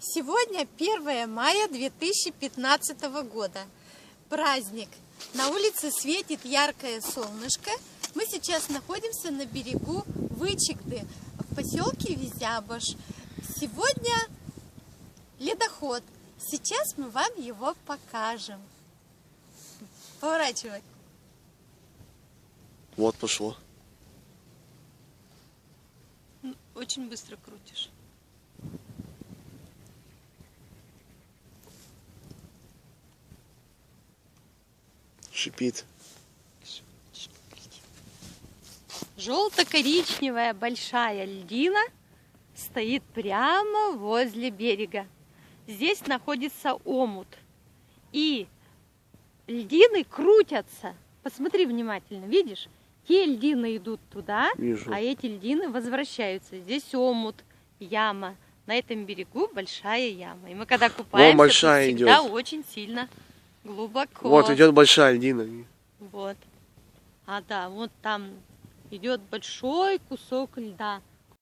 Сегодня 1 мая 2015 года. Праздник. На улице светит яркое солнышко. Мы сейчас находимся на берегу Вычегды в поселке Визябаш. Сегодня ледоход. Сейчас мы вам его покажем. Поворачивай. Вот пошло. Очень быстро крутишь. Шипит. Желто-коричневая большая льдина стоит прямо возле берега. Здесь находится омут. И льдины крутятся. Посмотри внимательно, видишь? Те льдины идут туда, Вижу. А эти льдины возвращаются. Здесь омут, яма. На этом берегу большая яма. И мы когда купаемся, большая тут всегда идет. очень сильно глубоко. Вот идет большая льдина. Вот. А да, вот там идет большой кусок льда.